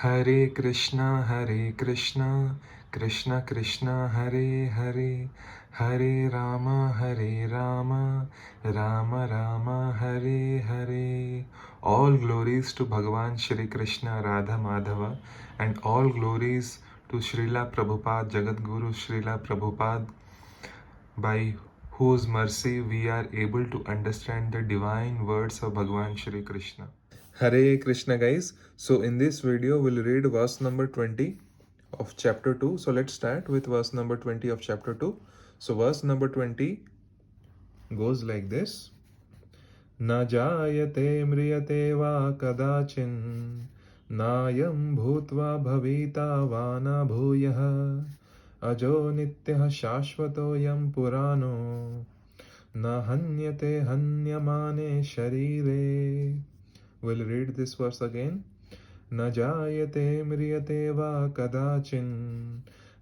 Hare Krishna, Krishna Krishna, Hare Hare, Hare Rama, Rama Rama, Hare Hare. All glories to Bhagavan Shri Krishna, Radha Madhava, and all glories to Srila Prabhupada, Jagat Guru Srila Prabhupada, by whose mercy we are able to understand the divine words of Bhagavan Shri Krishna. Hare Krishna, guys. So in this video we'll read verse number 20 of chapter 2. So let's start with verse number 20 of chapter 2. So verse number 20 goes like this. Na jayate mriyate va kadachin nayam bhutva bhavita vana bhuyah ajo nityah shashvato yam purano na hanyate hanyamane sharire. We'll read this verse again. न जायते म्रियते वा कदाचिन्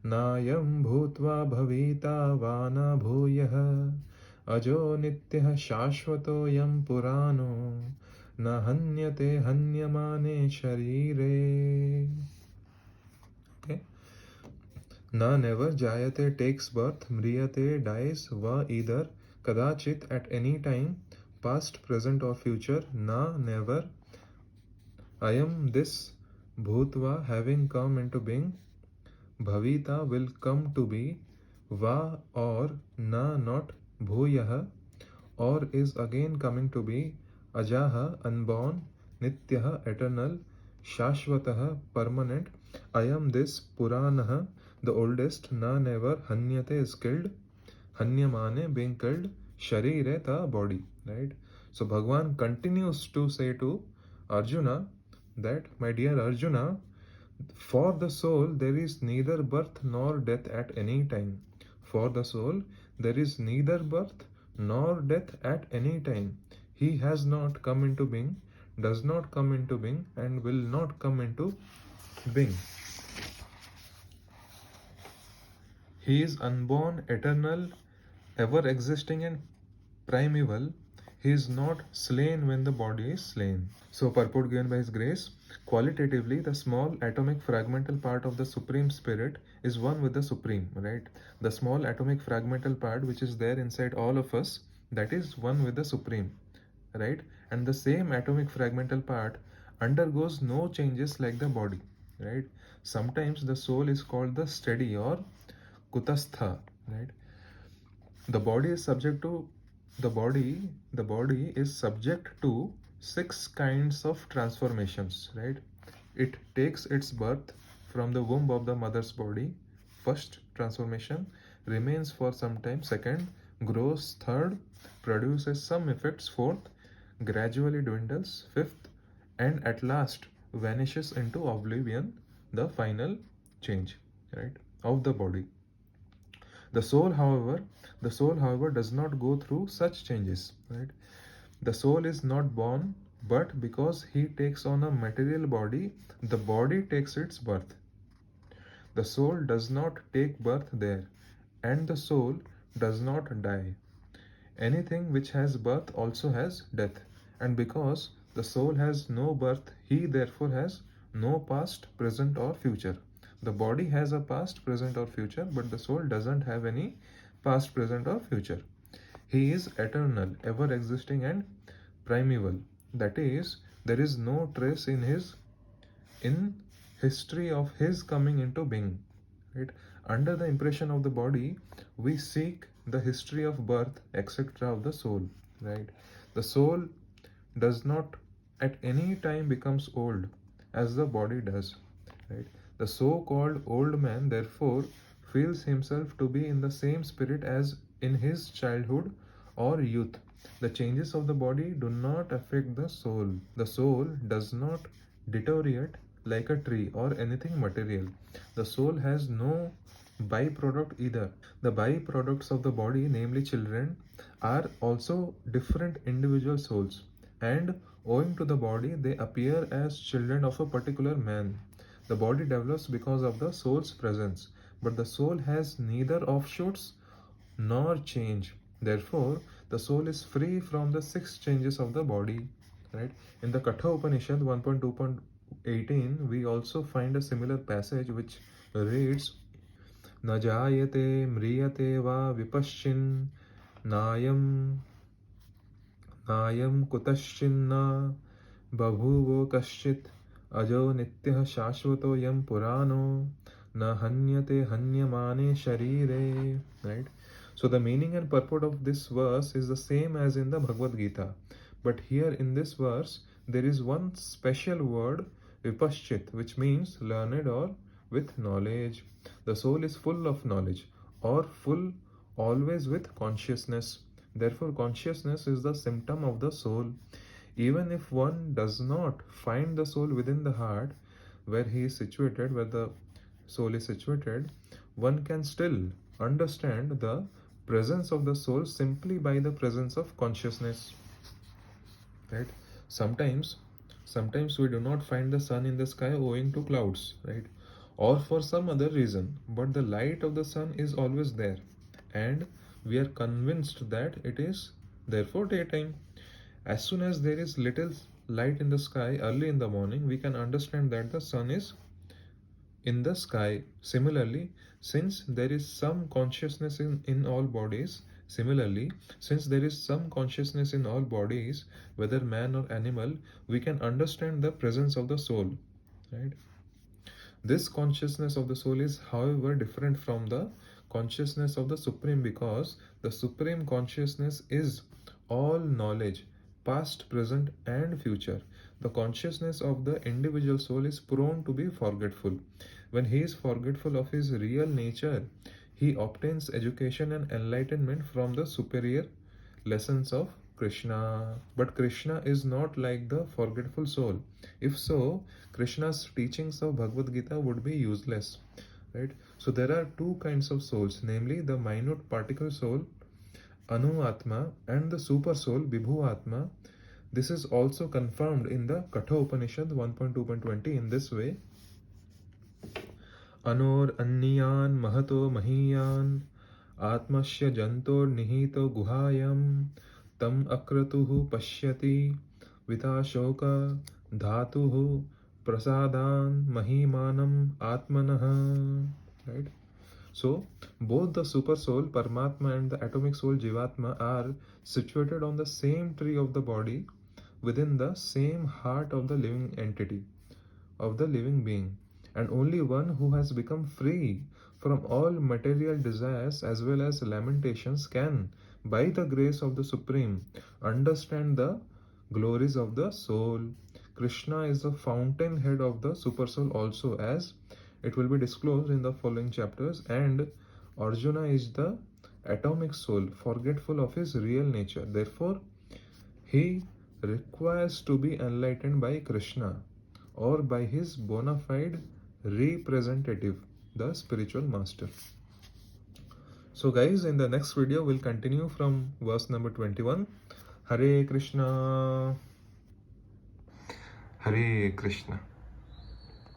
नायं भूत्वा भविता वा न भूयः अजो नित्यः शाश्वतोऽयं पुराणो न हन्यते हन्यमाने शरीरे. Okay. Na never, jayate takes birth, mriyate dies, va either, kadachit at any time, past, present or future, na never, I am this, bhutva having come into being, bhavita will come to be, va or na not, bhuyah or is again coming to be, ajaha unborn, nityah eternal, shashvatah permanent, I am this, puranah the oldest, na never, hanyate is killed, hanyamane being killed, sharire the body. Right? So Bhagwan continues to say to Arjuna that, my dear Arjuna, for the soul there is neither birth nor death at any time. For the soul there is neither birth nor death at any time. He has not come into being, does not come into being, and will not come into being. He is unborn, eternal, ever existing and primeval. He is not slain when the body is slain. So purport given by His grace. Qualitatively, the small atomic fragmental part of the Supreme Spirit is one with the Supreme, right? The small atomic fragmental part which is there inside all of us, that is one with the Supreme, right? And the same atomic fragmental part undergoes no changes like the body, right? Sometimes the soul is called the steady or kutastha, right? The body is subject to the body is subject to 6 kinds of transformations, right? It takes its birth from the womb of the mother's body, first transformation, remains for some time, second, grows, third, produces some effects, fourth, gradually dwindles, fifth, and at last vanishes into oblivion, the final change, right, of the body. The soul, however, does not go through such changes, right? The soul is not born, but because he takes on a material body, the body takes its birth. The soul does not take birth there, and the soul does not die. Anything which has birth also has death, and because the soul has no birth, he therefore has no past, present, or future. The body has a past, present, or future, but the soul doesn't have any past, present, or future. He is eternal, ever existing, and primeval. That is, there is no trace in history of his coming into being. Right? Under the impression of the body, we seek the history of birth, etc. of the soul. Right? The soul does not at any time becomes old as the body does. Right? The so-called old man therefore feels himself to be in the same spirit as in his childhood or youth. The changes of the body do not affect the soul. The soul does not deteriorate like a tree or anything material. The soul has no byproduct either. The byproducts of the body, namely children, are also different individual souls, and owing to the body, they appear as children of a particular man. The body develops because of the soul's presence, but the soul has neither offshoots nor change. Therefore, the soul is free from the 6 changes of the body. Right? In the Katha Upanishad 18, we also find a similar passage which reads, न जायते म्रियते वा विपश्चिन् नायं कुतश्चिन्न बभूवो कश्चित् अजो नित्यः शाश्वतो यं पुराणो न हन्यते हन्यमाने sharire. Right? So the meaning and purport of this verse is the same as in the Bhagavad Gita. But here in this verse, there is one special word, vipaschit, which means learned or with knowledge. The soul is full of knowledge or full always with consciousness. Therefore, consciousness is the symptom of the soul. Even if one does not find the soul within the heart, where he is situated, where the soul is situated, one can still understand the presence of the soul simply by the presence of consciousness. Right? Sometimes we do not find the sun in the sky owing to clouds, right? Or for some other reason, but the light of the sun is always there, and we are convinced that it is therefore daytime. As soon as there is little light in the sky early in the morning, we can understand that the sun is in the sky. Similarly, since there is some consciousness in all bodies, whether man or animal, we can understand the presence of the soul, right? This consciousness of the soul is, however, different from the consciousness of the Supreme, because the Supreme Consciousness is all knowledge, past, present, and future. The consciousness of the individual soul is prone to be forgetful. When he is forgetful of his real nature, he obtains education and enlightenment from the superior lessons of Krishna. But Krishna is not like the forgetful soul. If so, Krishna's teachings of Bhagavad Gita would be useless. Right? So there are two kinds of souls, namely the minute particle soul, Anu Atma, and the super soul, Vibhu Atma. This is also confirmed in the Katha Upanishad 1.2.20 in this way. Anor Anniyan Mahato Mahiyan Atmasya Jantor Nihito Guhayam Tam Akratuhu Pashyati Vitashoka Dhatuhu Prasadan Mahimanam Atmanaha. Right? So, both the super soul Paramatma and the atomic soul Jivatma are situated on the same tree of the body, within the same heart of the living entity, of the living being. And only one who has become free from all material desires as well as lamentations can, by the grace of the Supreme, understand the glories of the soul. Krishna is the fountainhead of the super soul also, as it will be disclosed in the following chapters, and Arjuna is the atomic soul, forgetful of his real nature. Therefore, he requires to be enlightened by Krishna or by his bona fide representative, the spiritual master. So guys, in the next video we'll continue from verse number 21. Hare Krishna. Hare Krishna.